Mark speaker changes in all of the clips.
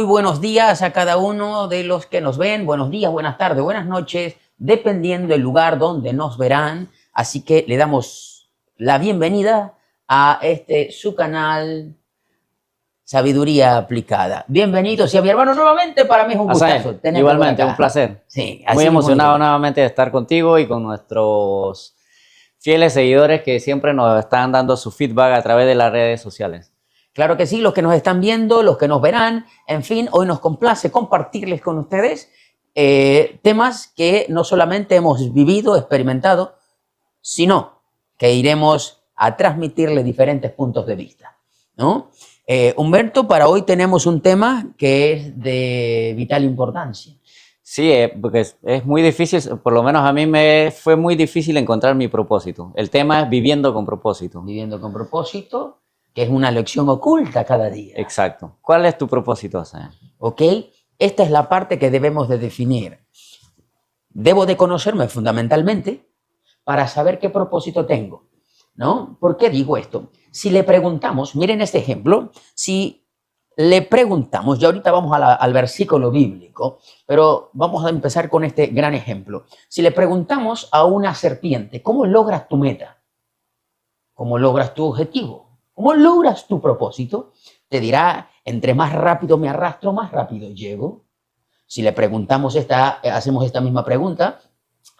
Speaker 1: Muy buenos días a cada uno de los que nos ven. Buenos días, buenas tardes, buenas noches, dependiendo del lugar donde nos verán. Así que le damos la bienvenida a su canal Sabiduría Aplicada. Bienvenidos y a mi hermano nuevamente. Para mí es un gustazo
Speaker 2: tenerlo. Igualmente, un placer.
Speaker 1: Sí,
Speaker 2: muy emocionado nuevamente de estar contigo y con nuestros fieles seguidores que siempre nos están dando su feedback a través de las redes sociales.
Speaker 1: Claro que sí, los que nos están viendo, los que nos verán, en fin, hoy nos complace compartirles con ustedes temas que no solamente hemos vivido, experimentado, sino que iremos a transmitirle diferentes puntos de vista, ¿no? Humberto, para hoy tenemos un tema que es de vital importancia.
Speaker 2: Sí, porque es muy difícil, por lo menos a mí me fue muy difícil encontrar mi propósito. El tema es viviendo con propósito.
Speaker 1: Viviendo con propósito, que es una lección oculta cada día.
Speaker 2: Exacto. ¿Cuál es tu propósito, Asael?
Speaker 1: ¿Ok? Esta es la parte que debemos de definir. Debo de conocerme fundamentalmente para saber qué propósito tengo, ¿no? ¿Por qué digo esto? Si le preguntamos, miren este ejemplo, si le preguntamos, ya ahorita vamos al versículo bíblico, pero vamos a empezar con este gran ejemplo. Si le preguntamos a una serpiente, ¿cómo logras tu meta? ¿Cómo logras tu objetivo? ¿Cómo logras tu propósito? Te dirá, entre más rápido me arrastro, más rápido llego. Si le preguntamos hacemos esta misma pregunta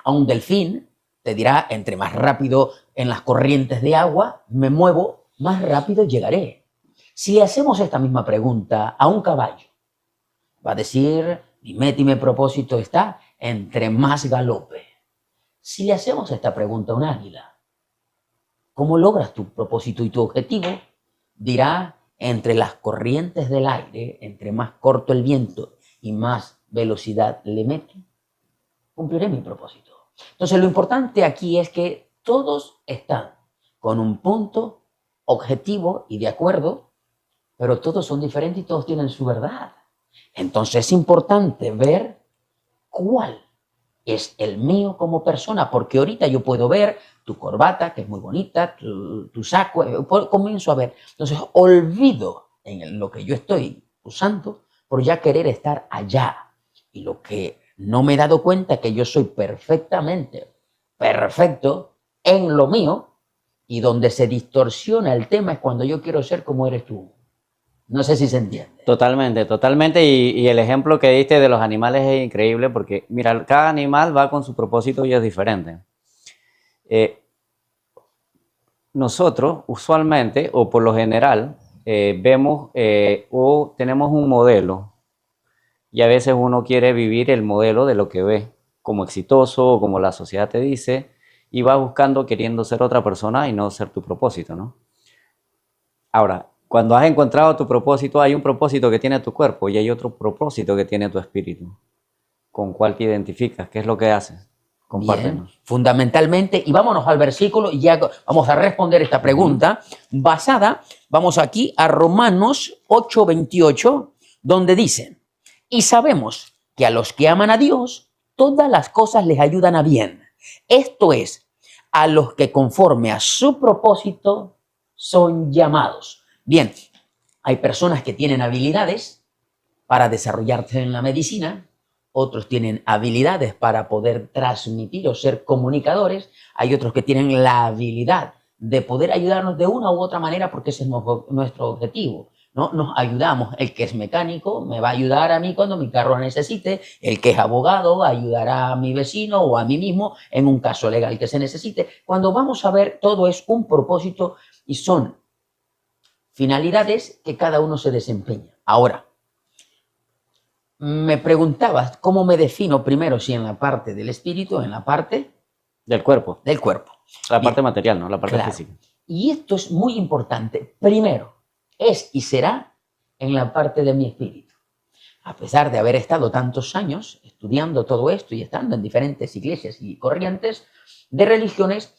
Speaker 1: a un delfín, te dirá, entre más rápido en las corrientes de agua me muevo, más rápido llegaré. Si le hacemos esta misma pregunta a un caballo, va a decir, mi meta y mi propósito está entre más galope. Si le hacemos esta pregunta a un águila, ¿cómo logras tu propósito y tu objetivo? Dirá, entre las corrientes del aire, entre más corto el viento y más velocidad le meto, cumpliré mi propósito. Entonces, lo importante aquí es que todos están con un punto objetivo y de acuerdo, pero todos son diferentes y todos tienen su verdad. Entonces, es importante ver cuál es el mío como persona, porque ahorita yo puedo ver tu corbata, que es muy bonita, tu saco, comienzo a ver. Entonces, olvido en lo que yo estoy usando por ya querer estar allá. Y lo que no me he dado cuenta es que yo soy perfectamente perfecto en lo mío, y donde se distorsiona el tema es cuando yo quiero ser como eres tú. No sé si se entiende.
Speaker 2: Totalmente, totalmente. Y el ejemplo que diste de los animales es increíble porque, mira, cada animal va con su propósito y es diferente. Nosotros, usualmente, o por lo general, vemos o tenemos un modelo y a veces uno quiere vivir el modelo de lo que ve como exitoso o como la sociedad te dice y va buscando, queriendo ser otra persona y no ser tu propósito, ¿no? Ahora, cuando has encontrado tu propósito, hay un propósito que tiene tu cuerpo y hay otro propósito que tiene tu espíritu. ¿Con cuál te identificas? ¿Qué es lo que haces?
Speaker 1: Compártenos. Bien, fundamentalmente, y vámonos al versículo y ya vamos a responder esta pregunta basada, vamos aquí a Romanos 8:28, donde dice, y sabemos que a los que aman a Dios, todas las cosas les ayudan a bien. Esto es, a los que conforme a su propósito son llamados. Bien, hay personas que tienen habilidades para desarrollarse en la medicina, otros tienen habilidades para poder transmitir o ser comunicadores, hay otros que tienen la habilidad de poder ayudarnos de una u otra manera porque ese es nuestro objetivo, ¿no? Nos ayudamos. El que es mecánico me va a ayudar a mí cuando mi carro necesite, el que es abogado ayudará a mi vecino o a mí mismo en un caso legal que se necesite. Cuando vamos a ver, todo es un propósito y son finalidades que cada uno se desempeña. Ahora, me preguntabas cómo me defino primero, si en la parte del espíritu o en la parte
Speaker 2: del cuerpo.
Speaker 1: Del cuerpo.
Speaker 2: La parte material, ¿no? La parte física.
Speaker 1: Y esto es muy importante. Primero, es y será en la parte de mi espíritu. A pesar de haber estado tantos años estudiando todo esto y estando en diferentes iglesias y corrientes de religiones,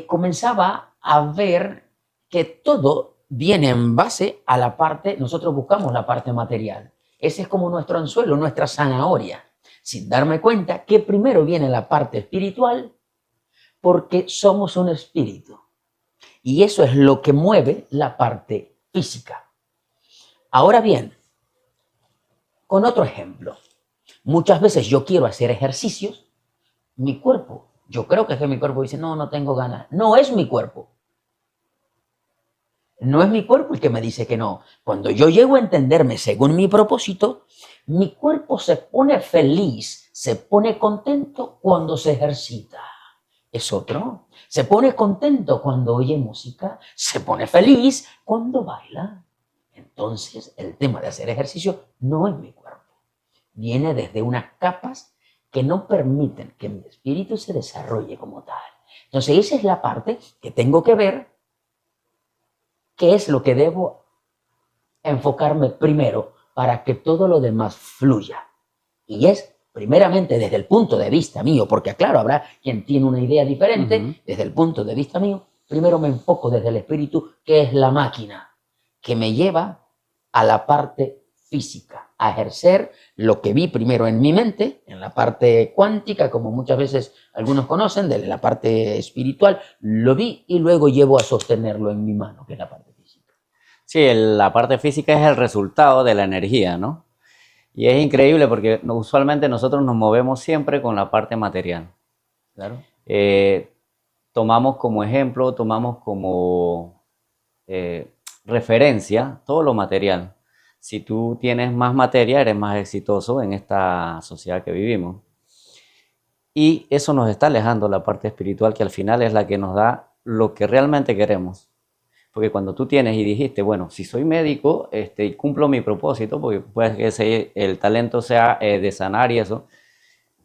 Speaker 1: comenzaba a ver que todo viene en base a la parte, nosotros buscamos la parte material. Ese es como nuestro anzuelo, nuestra zanahoria, sin darme cuenta que primero viene la parte espiritual, porque somos un espíritu. Y eso es lo que mueve la parte física. Ahora bien, Con otro ejemplo, muchas veces yo quiero hacer ejercicios, mi cuerpo, yo creo que es que mi cuerpo dice, no, no tengo ganas. No es mi cuerpo. No es mi cuerpo el que me dice que no. Cuando yo llego a entenderme según mi propósito, mi cuerpo se pone feliz, se pone contento cuando se ejercita. Es otro. Se pone contento cuando oye música, se pone feliz cuando baila. Entonces, el tema de hacer ejercicio no es mi cuerpo. Viene desde unas capas que no permiten que mi espíritu se desarrolle como tal. Entonces, esa es la parte que tengo que ver, qué es lo que debo enfocarme primero para que todo lo demás fluya. Y es primeramente desde el punto de vista mío, porque claro, habrá quien tiene una idea diferente, desde el punto de vista mío, primero me enfoco desde el espíritu, que es la máquina, que me lleva a la parte física, a ejercer lo que vi primero en mi mente, en la parte cuántica, como muchas veces algunos conocen, de la parte espiritual, lo vi y luego llevo a sostenerlo en mi mano, que es la parte física.
Speaker 2: Sí, la parte física es el resultado de la energía, ¿no? Y es increíble porque usualmente nosotros nos movemos siempre con la parte material.
Speaker 1: Claro.
Speaker 2: Tomamos como ejemplo, tomamos como referencia todo lo material. Si tú tienes más materia, eres más exitoso en esta sociedad que vivimos. Y eso nos está alejando la parte espiritual, que al final es la que nos da lo que realmente queremos. Porque cuando tú tienes y dijiste, bueno, si soy médico, cumplo mi propósito, porque puede que el talento sea de sanar y eso,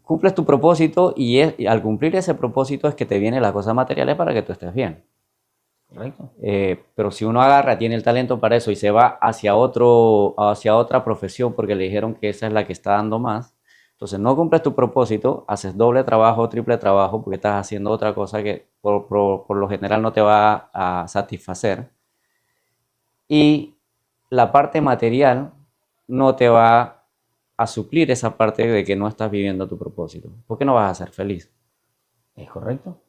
Speaker 2: cumples tu propósito y al cumplir ese propósito es que te vienen las cosas materiales para que tú estés bien.
Speaker 1: Correcto.
Speaker 2: Pero si uno agarra, tiene el talento para eso y se va hacia otra profesión porque le dijeron que esa es la que está dando más, entonces no cumples tu propósito, haces doble trabajo, triple trabajo, porque estás haciendo otra cosa que por lo general no te va a satisfacer. Y la parte material no te va a suplir esa parte de que no estás viviendo tu propósito, porque no vas a ser feliz.
Speaker 1: ¿Es correcto?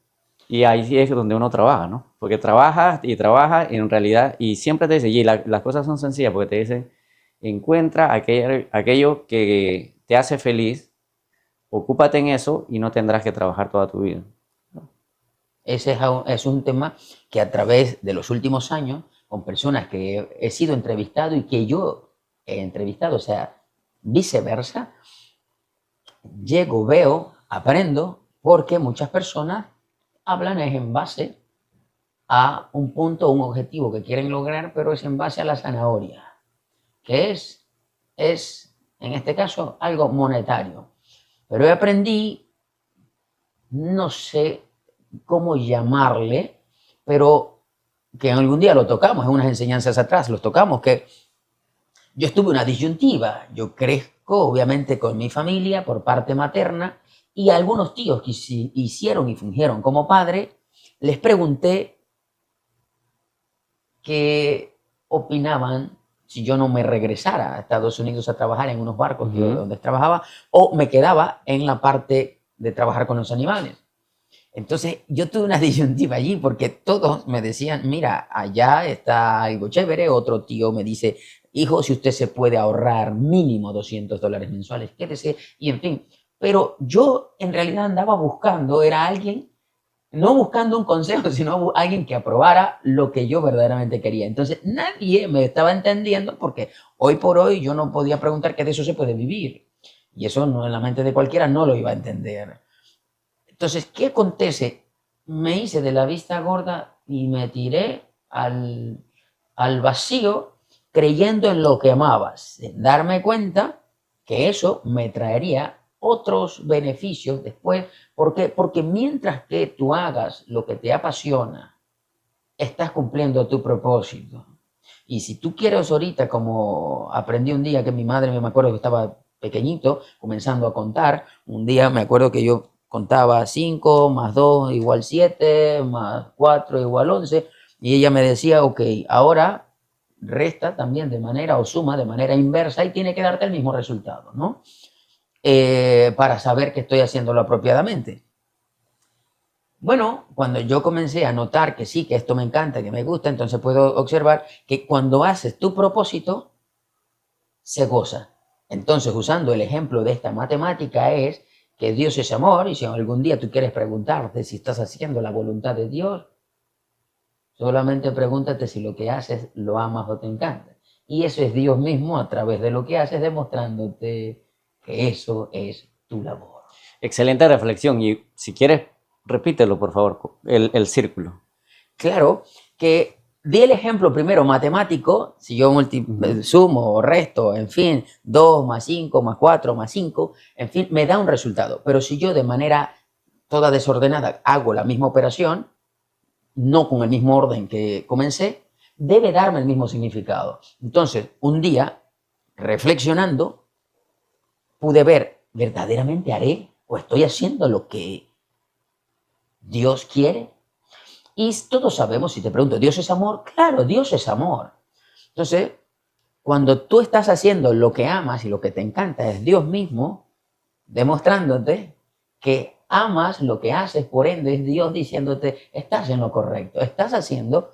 Speaker 2: Y ahí sí es donde uno trabaja, ¿no? Porque trabajas y trabajas y en realidad, y siempre te dice, y las cosas son sencillas, porque te dicen, encuentra aquello que te hace feliz, ocúpate en eso y no tendrás que trabajar toda tu vida.
Speaker 1: Ese es un tema que a través de los últimos años, con personas que he sido entrevistado y que yo he entrevistado, o sea, viceversa, llego, veo, aprendo, porque muchas personas hablan es en base a un punto, un objetivo que quieren lograr, pero es en base a la zanahoria, que es en este caso, algo monetario. Pero aprendí, no sé cómo llamarle, pero que algún día lo tocamos, en unas enseñanzas atrás, los tocamos, que yo estuve en una disyuntiva, yo crezco obviamente con mi familia por parte materna y a algunos tíos que hicieron y fungieron como padre, les pregunté qué opinaban si yo no me regresara a Estados Unidos a trabajar en unos barcos donde trabajaba o me quedaba en la parte de trabajar con los animales. Entonces yo tuve una disyuntiva allí porque todos me decían, mira, allá está algo chévere, otro tío me dice, hijo, si usted se puede ahorrar mínimo $200 mensuales, quédese, y en fin. Pero yo en realidad andaba buscando, era alguien, no buscando un consejo, sino alguien que aprobara lo que yo verdaderamente quería. Entonces nadie me estaba entendiendo porque hoy por hoy yo no podía preguntar que de eso se puede vivir. Y eso no, en la mente de cualquiera no lo iba a entender. Entonces, ¿qué acontece? Me hice de la vista gorda y me tiré al vacío creyendo en lo que amaba, sin darme cuenta que eso me traería otros beneficios después. ¿Por qué? Porque mientras que tú hagas lo que te apasiona, estás cumpliendo tu propósito. Y si tú quieres ahorita, como aprendí un día que mi madre, me acuerdo que estaba pequeñito, comenzando a contar, un día me acuerdo que yo contaba 5 más 2 igual 7, más 4 igual 11, y ella me decía, ok, ahora resta también de manera, o suma de manera inversa, y tiene que darte el mismo resultado, ¿no? Para saber que estoy haciéndolo apropiadamente. Bueno, cuando yo comencé a notar que sí, que esto me encanta, que me gusta, entonces puedo observar que cuando haces tu propósito, se goza. Entonces, usando el ejemplo de esta matemática es que Dios es amor y si algún día tú quieres preguntarte si estás haciendo la voluntad de Dios, solamente pregúntate si lo que haces lo amas o te encanta. Y eso es Dios mismo a través de lo que haces demostrándote que eso es tu labor.
Speaker 2: Excelente reflexión. Y si quieres, repítelo, por favor, el círculo.
Speaker 1: Claro que di el ejemplo primero matemático, si yo sumo o resto, en fin, 2 más 5 más 4 más 5, en fin, me da un resultado. Pero si yo de manera toda desordenada hago la misma operación, no con el mismo orden que comencé, debe darme el mismo significado. Entonces, un día, reflexionando, pude ver, ¿verdaderamente haré o estoy haciendo lo que Dios quiere? Y todos sabemos, si te pregunto, ¿Dios es amor? Claro, Dios es amor. Entonces, cuando tú estás haciendo lo que amas y lo que te encanta es Dios mismo, demostrándote que amas lo que haces, por ende es Dios diciéndote, estás en lo correcto, estás haciendo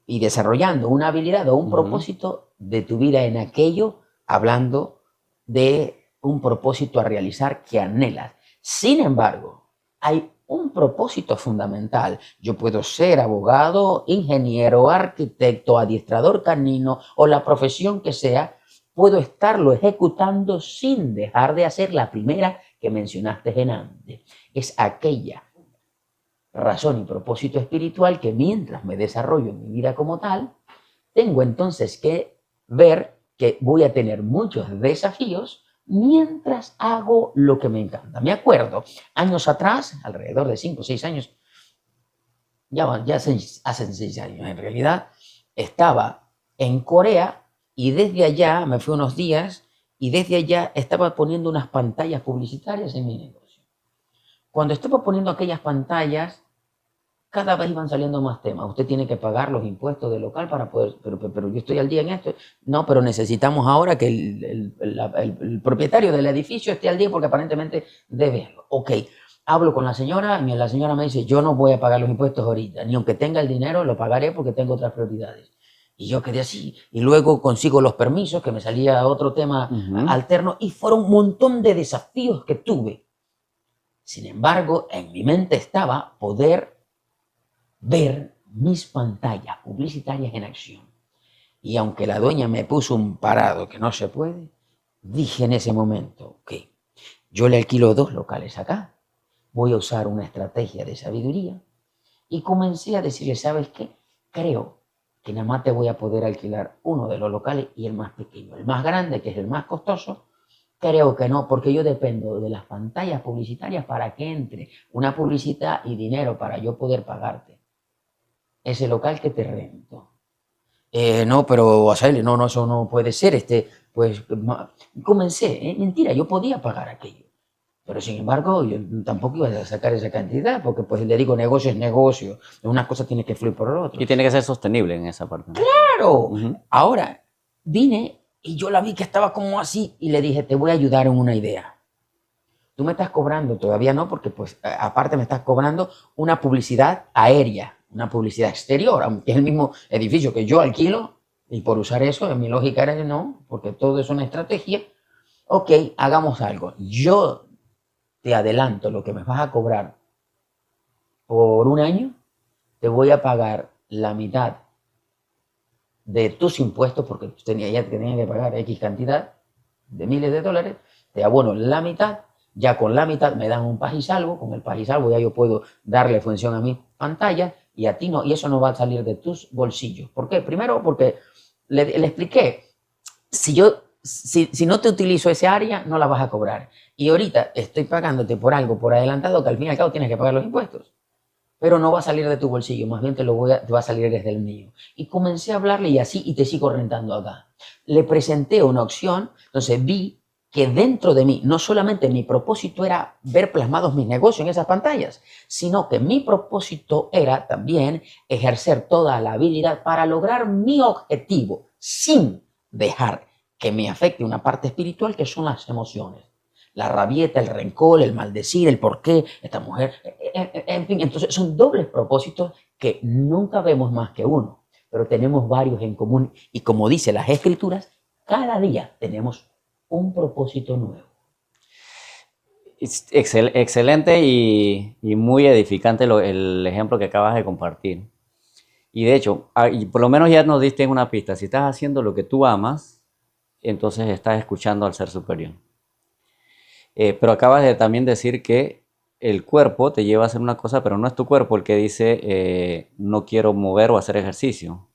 Speaker 1: y desarrollando una habilidad o un propósito de tu vida en aquello, hablando de un propósito a realizar que anhelas. Sin embargo, hay un propósito fundamental. Yo puedo ser abogado, ingeniero, arquitecto, adiestrador canino o la profesión que sea, puedo estarlo ejecutando sin dejar de hacer la primera que mencionaste en antes. Es aquella razón y propósito espiritual que mientras me desarrollo en mi vida como tal, tengo entonces que ver que voy a tener muchos desafíos mientras hago lo que me encanta. Me acuerdo, años atrás, alrededor de 5 o 6 años, ya hace 6 años en realidad, estaba en Corea y desde allá me fui unos días y desde allá estaba poniendo unas pantallas publicitarias en mi negocio. Cuando estaba poniendo aquellas pantallas, cada vez iban saliendo más temas. Usted tiene que pagar los impuestos del local para poder, pero yo estoy al día en esto. No, pero necesitamos ahora que el propietario del edificio esté al día porque aparentemente debe algo. Ok, hablo con la señora y la señora me dice, yo no voy a pagar los impuestos ahorita, ni aunque tenga el dinero lo pagaré porque tengo otras prioridades. Y yo quedé así. Y luego consigo los permisos, que me salía otro tema alterno, y fueron un montón de desafíos que tuve. Sin embargo, en mi mente estaba poder ver mis pantallas publicitarias en acción. Y aunque la dueña me puso un parado que no se puede, dije en ese momento, ok, yo le alquilo 2 locales acá, voy a usar una estrategia de sabiduría y comencé a decirle, ¿sabes qué? Creo que nada más te voy a poder alquilar uno de los locales y el más pequeño. El más grande, que es el más costoso, creo que no, porque yo dependo de las pantallas publicitarias para que entre una publicidad y dinero para yo poder pagarte ese local que te rento. No, pero Asael, no, eso no puede ser. Pues comencé, mentira, yo podía pagar aquello. Pero sin embargo, yo tampoco iba a sacar esa cantidad, porque pues le digo, negocio es negocio. Una cosa tiene que fluir por el otro.
Speaker 2: Y tiene que ser sostenible en esa parte.
Speaker 1: ¡Claro! Ahora, vine y yo la vi que estaba como así y le dije, te voy a ayudar en una idea. Tú me estás cobrando, todavía no, porque pues aparte me estás cobrando una publicidad aérea, una publicidad exterior, aunque es el mismo edificio que yo alquilo, y por usar eso, en mi lógica era no, porque todo es una estrategia. Ok, hagamos algo. Yo te adelanto lo que me vas a cobrar por un año, te voy a pagar la mitad de tus impuestos, porque ya tenías que pagar X cantidad de miles de dólares, te abono la mitad. Ya con la mitad me dan un paz y salvo, con el paz y salvo ya yo puedo darle función a mi pantalla y a ti no, y eso no va a salir de tus bolsillos. ¿Por qué? Primero porque le expliqué, si no te utilizo ese área, no la vas a cobrar. Y ahorita estoy pagándote por algo por adelantado que al fin y al cabo tienes que pagar los impuestos. Pero no va a salir de tu bolsillo, más bien te va a salir desde el mío. Y comencé a hablarle y así, y te sigo rentando acá. Le presenté una opción, entonces vi que dentro de mí, no solamente mi propósito era ver plasmados mis negocios en esas pantallas, sino que mi propósito era también ejercer toda la habilidad para lograr mi objetivo sin dejar que me afecte una parte espiritual que son las emociones. La rabieta, el rencor, el maldecir, el por qué, esta mujer, en fin, entonces son dobles propósitos que nunca vemos más que uno, pero tenemos varios en común y como dice las escrituras, cada día tenemos un propósito nuevo.
Speaker 2: Excelente y muy edificante el ejemplo que acabas de compartir. Y de hecho, y por lo menos ya nos diste una pista. Si estás haciendo lo que tú amas, entonces estás escuchando al ser superior. Pero acabas de también decir que el cuerpo te lleva a hacer una cosa, pero no es tu cuerpo el que dice no quiero mover o hacer ejercicio.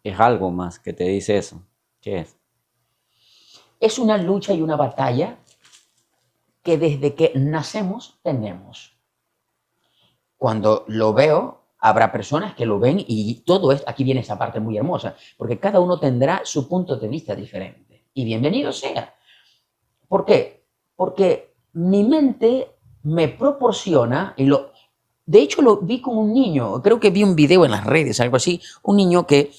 Speaker 2: Es algo más que te dice eso. ¿Qué es?
Speaker 1: Es una lucha y una batalla que desde que nacemos tenemos. Cuando lo veo, habrá personas que lo ven y todo esto, aquí viene esa parte muy hermosa, porque cada uno tendrá su punto de vista diferente. Y bienvenido sea. ¿Por qué? Porque mi mente me proporciona, de hecho lo vi con un niño, creo que vi un video en las redes, algo así, un niño que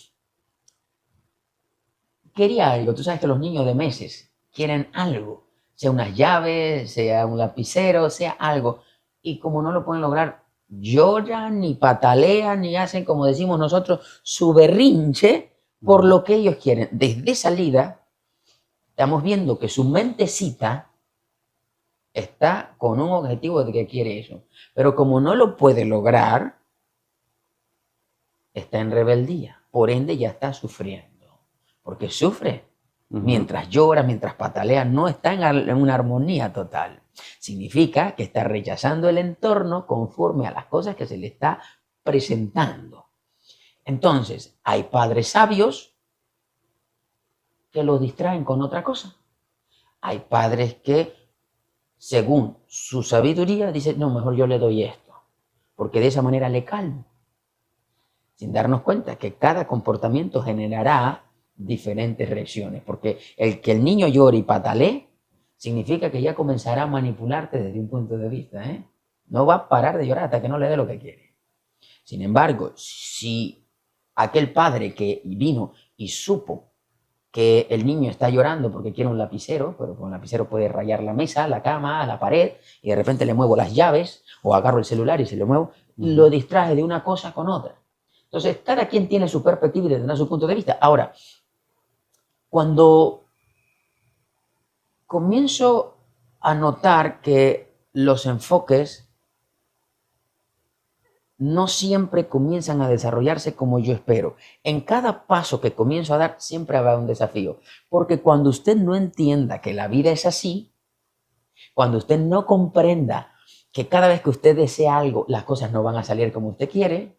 Speaker 1: quería algo. Tú sabes que los niños de meses quieren algo, sea unas llaves, sea un lapicero, sea algo. Y como no lo pueden lograr, lloran, ni patalean, ni hacen, como decimos nosotros, su berrinche por lo que ellos quieren. Desde salida, estamos viendo que su mentecita está con un objetivo de que quiere eso. Pero como no lo puede lograr, está en rebeldía. Por ende, ya está sufriendo. Porque sufre. Mientras llora, mientras patalea, no está en una armonía total. Significa que está rechazando el entorno conforme a las cosas que se le está presentando. Entonces, hay padres sabios que lo distraen con otra cosa. Hay padres que, según su sabiduría, dicen, no, mejor yo le doy esto, porque de esa manera le calmo. Sin darnos cuenta que cada comportamiento generará diferentes reacciones, porque el que el niño llore y patalee significa que ya comenzará a manipularte desde un punto de vista, ¿eh? No va a parar de llorar hasta que no le dé lo que quiere. Sin embargo, si aquel padre que vino y supo que el niño está llorando porque quiere un lapicero, pero con un lapicero puede rayar la mesa, la cama, la pared, y de repente le muevo las llaves, o agarro el celular y se lo muevo, lo distrae de una cosa con otra. Entonces, cada quien tiene su perspectiva y tendrá su punto de vista. Ahora, cuando comienzo a notar que los enfoques no siempre comienzan a desarrollarse como yo espero. En cada paso que comienzo a dar siempre habrá un desafío. Porque cuando usted no entienda que la vida es así, cuando usted no comprenda que cada vez que usted desea algo, las cosas no van a salir como usted quiere,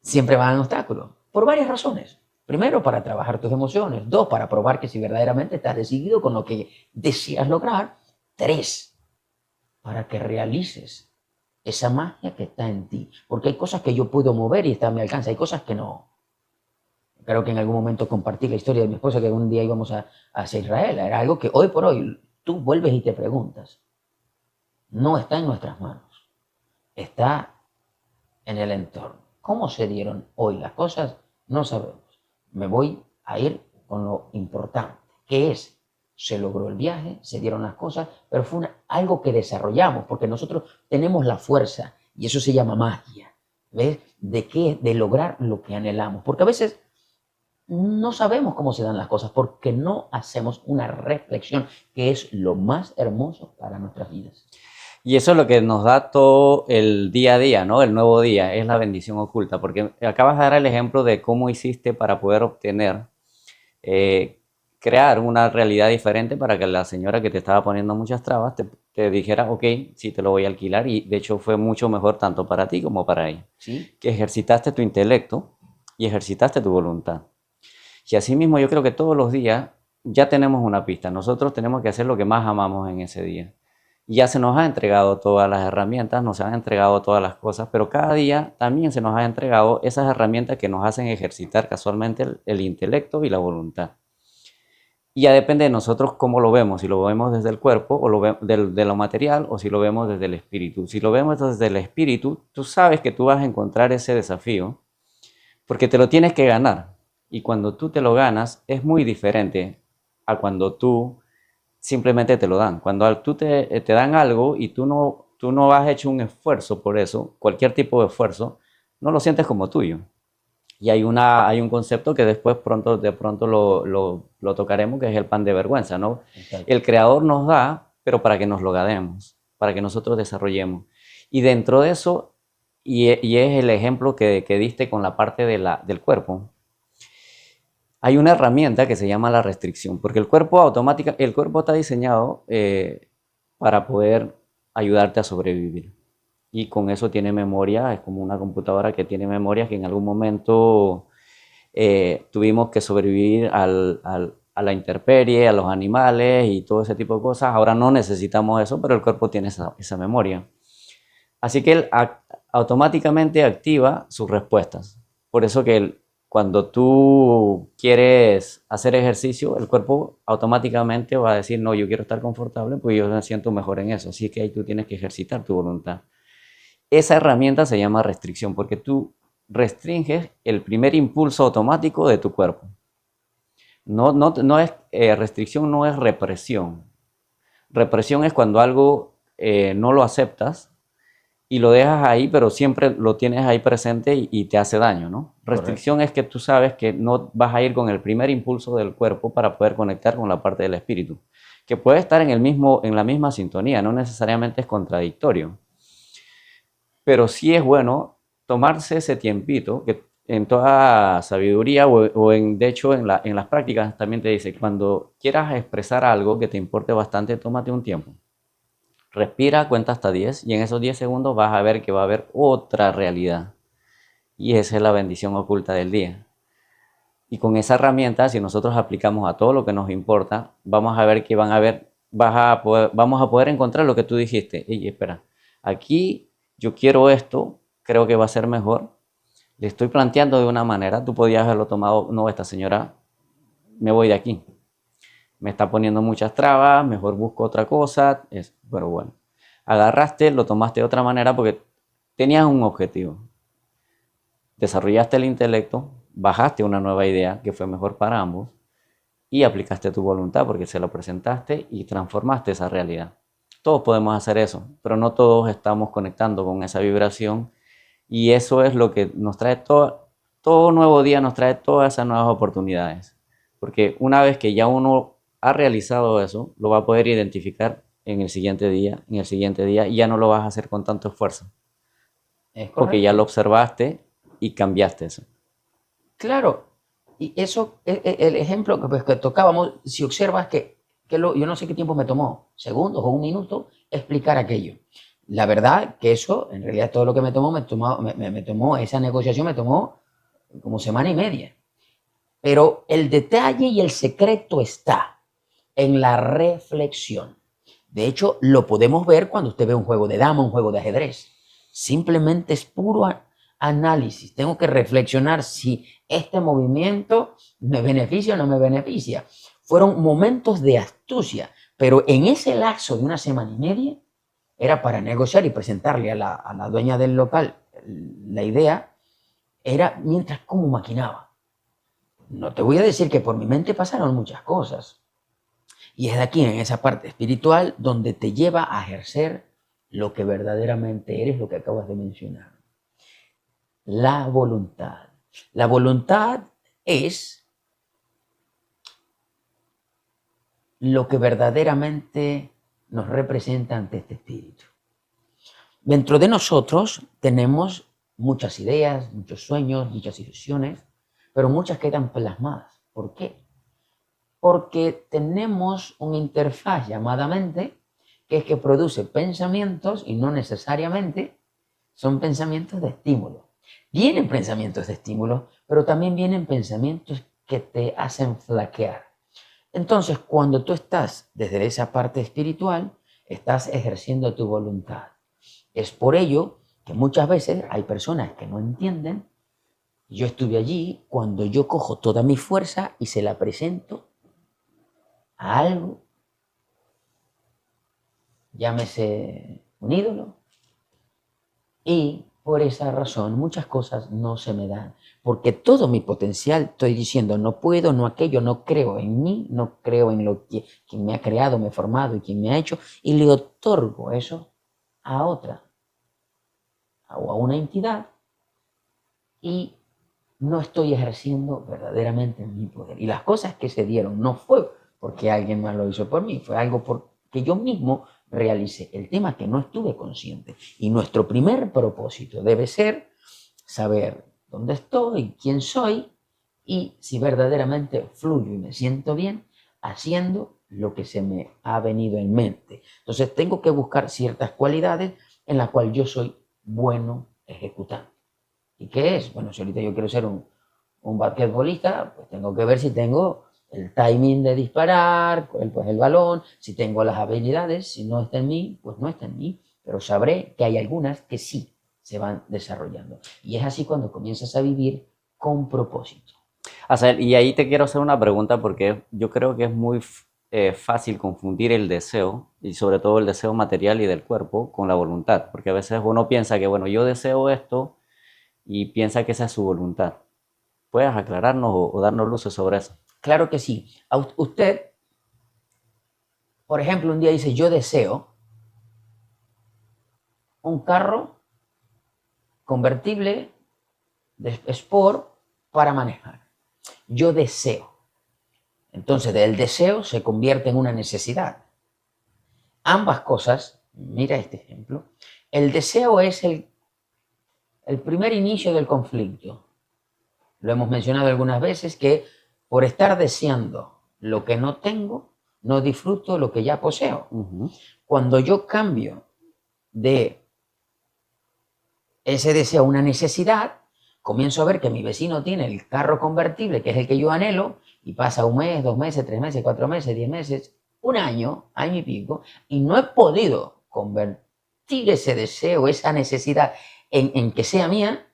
Speaker 1: siempre van a haber obstáculos. Por varias razones. Primero, para trabajar tus emociones. Dos, para probar que si verdaderamente estás decidido con lo que deseas lograr. Tres, para que realices esa magia que está en ti. Porque hay cosas que yo puedo mover y está a mi alcance. Hay cosas que no. Creo que en algún momento compartí la historia de mi esposa que un día íbamos hacia Israel. Era algo que hoy por hoy tú vuelves y te preguntas. No está en nuestras manos. Está en el entorno. ¿Cómo se dieron hoy las cosas? No sabemos. Me voy a ir con lo importante, que es, se logró el viaje, se dieron las cosas, pero fue algo que desarrollamos, porque nosotros tenemos la fuerza, y eso se llama magia, ¿ves? De lograr lo que anhelamos, porque a veces no sabemos cómo se dan las cosas, porque no hacemos una reflexión, que es lo más hermoso para nuestras vidas.
Speaker 2: Y eso es lo que nos da todo el día a día, ¿no? El nuevo día, es la bendición oculta, porque acabas de dar el ejemplo de cómo hiciste para poder obtener, crear una realidad diferente para que la señora que te estaba poniendo muchas trabas te dijera, ok, sí, te lo voy a alquilar, y de hecho fue mucho mejor tanto para ti como para ella.
Speaker 1: ¿Sí?
Speaker 2: Que ejercitaste tu intelecto y ejercitaste tu voluntad. Y así mismo yo creo que todos los días ya tenemos una pista, nosotros tenemos que hacer lo que más amamos en ese día. Ya se nos ha entregado todas las herramientas, nos han entregado todas las cosas, pero cada día también se nos ha entregado esas herramientas que nos hacen ejercitar casualmente el intelecto y la voluntad. Y ya depende de nosotros cómo lo vemos, si lo vemos desde el cuerpo o de lo material, o si lo vemos desde el espíritu. Si lo vemos desde el espíritu, tú sabes que tú vas a encontrar ese desafío porque te lo tienes que ganar. Y cuando tú te lo ganas es muy diferente a cuando tú simplemente te lo dan. Cuando tú te dan algo y tú no has hecho un esfuerzo por eso, cualquier tipo de esfuerzo, no lo sientes como tuyo. Y hay un concepto que después de pronto lo tocaremos, que es el pan de vergüenza, ¿no?
Speaker 1: Exacto.
Speaker 2: El creador nos da, pero para que nos lo ganemos, para que nosotros desarrollemos. Y dentro de eso, y es el ejemplo que diste con la parte del cuerpo, hay una herramienta que se llama la restricción, porque el cuerpo está diseñado para poder ayudarte a sobrevivir. Y con eso tiene memoria, es como una computadora que tiene memoria que en algún momento tuvimos que sobrevivir a la intemperie, a los animales y todo ese tipo de cosas. Ahora no necesitamos eso, pero el cuerpo tiene esa memoria. Así que él automáticamente activa sus respuestas. Por eso que cuando tú quieres hacer ejercicio, el cuerpo automáticamente va a decir, no, yo quiero estar confortable porque yo me siento mejor en eso. Así que ahí tú tienes que ejercitar tu voluntad. Esa herramienta se llama restricción porque tú restringes el primer impulso automático de tu cuerpo. Restricción no es represión. Represión es cuando algo no lo aceptas y lo dejas ahí, pero siempre lo tienes ahí presente y te hace daño, ¿no? Restricción es que tú sabes que no vas a ir con el primer impulso del cuerpo para poder conectar con la parte del espíritu, que puede estar en la misma sintonía, no necesariamente es contradictorio. Pero sí es bueno tomarse ese tiempito, que en toda sabiduría de hecho en las prácticas también te dice, cuando quieras expresar algo que te importe bastante, tómate un tiempo. Respira, cuenta hasta 10 y en esos 10 segundos vas a ver que va a haber otra realidad. Y esa es la bendición oculta del día. Y con esa herramienta, si nosotros aplicamos a todo lo que nos importa, vamos a ver que vamos a poder encontrar lo que tú dijiste. Ey, espera, aquí yo quiero esto, creo que va a ser mejor. Le estoy planteando de una manera, tú podías haberlo tomado, no, esta señora, me voy de aquí. Me está poniendo muchas trabas, mejor busco otra cosa, pero bueno. Agarraste, lo tomaste de otra manera porque tenías un objetivo. Desarrollaste el intelecto, bajaste una nueva idea que fue mejor para ambos y aplicaste tu voluntad porque se lo presentaste y transformaste esa realidad. Todos podemos hacer eso, pero no todos estamos conectando con esa vibración y eso es lo que nos trae todo nuevo día, nos trae todas esas nuevas oportunidades. Porque una vez que ya uno ha realizado eso, lo va a poder identificar en el siguiente día, y ya no lo vas a hacer con tanto esfuerzo.
Speaker 1: Es
Speaker 2: Porque ya
Speaker 1: correcto.
Speaker 2: lo observaste y cambiaste eso.
Speaker 1: Claro, y eso, el ejemplo que tocábamos, si observas yo no sé qué tiempo me tomó, segundos o un minuto, explicar aquello. La verdad que eso, en realidad todo lo que me tomó, esa negociación me tomó como semana y media. Pero el detalle y el secreto está en la reflexión. De hecho, lo podemos ver cuando usted ve un juego de dama, un juego de ajedrez. Simplemente es puro análisis. Tengo que reflexionar si este movimiento me beneficia o no me beneficia. Fueron momentos de astucia, pero en ese lapso de una semana y media era para negociar y presentarle a la dueña del local la idea, era mientras como maquinaba. No te voy a decir que por mi mente pasaron muchas cosas. Y es aquí, en esa parte espiritual, donde te lleva a ejercer lo que verdaderamente eres, lo que acabas de mencionar. La voluntad. La voluntad es lo que verdaderamente nos representa ante este espíritu. Dentro de nosotros tenemos muchas ideas, muchos sueños, muchas ilusiones, pero muchas quedan plasmadas. ¿Por qué? Porque tenemos una interfaz llamada mente, que es que produce pensamientos y no necesariamente son pensamientos de estímulo. Vienen pensamientos de estímulo, pero también vienen pensamientos que te hacen flaquear. Entonces, cuando tú estás desde esa parte espiritual, estás ejerciendo tu voluntad. Es por ello que muchas veces hay personas que no entienden. Yo estuve allí cuando yo cojo toda mi fuerza y se la presento a algo, llámese un ídolo, y por esa razón muchas cosas no se me dan, porque todo mi potencial estoy diciendo, no puedo, no aquello, no creo en mí, no creo en lo que quien me ha creado, me ha formado y quien me ha hecho, y le otorgo eso a otra o a una entidad y no estoy ejerciendo verdaderamente mi poder. Y las cosas que se dieron no fue porque alguien más lo hizo por mí, fue algo que yo mismo realicé. El tema es que no estuve consciente. Y nuestro primer propósito debe ser saber dónde estoy, quién soy y si verdaderamente fluyo y me siento bien haciendo lo que se me ha venido en mente. Entonces tengo que buscar ciertas cualidades en las cuales yo soy bueno ejecutando. ¿Y qué es? Bueno, si ahorita yo quiero ser un basquetbolista, pues tengo que ver si tengo el timing de disparar, pues el balón, si tengo las habilidades, si no está en mí, pues no está en mí, pero sabré que hay algunas que sí se van desarrollando. Y es así cuando comienzas a vivir con propósito.
Speaker 2: Y ahí te quiero hacer una pregunta porque yo creo que es muy fácil confundir el deseo y sobre todo el deseo material y del cuerpo con la voluntad, porque a veces uno piensa que, bueno, yo deseo esto y piensa que esa es su voluntad. ¿Puedes aclararnos o darnos luces sobre eso?
Speaker 1: Claro que sí. Usted, por ejemplo, un día dice, yo deseo un carro convertible de Sport para manejar. Yo deseo. Entonces, del deseo se convierte en una necesidad. Ambas cosas, mira este ejemplo, el deseo es el primer inicio del conflicto. Lo hemos mencionado algunas veces que por estar deseando lo que no tengo, no disfruto lo que ya poseo. Cuando yo cambio de ese deseo a una necesidad, comienzo a ver que mi vecino tiene el carro convertible, que es el que yo anhelo, y pasa un mes, 2 meses, 3 meses, 4 meses, 10 meses, un año y pico, y no he podido convertir ese deseo, esa necesidad en que sea mía.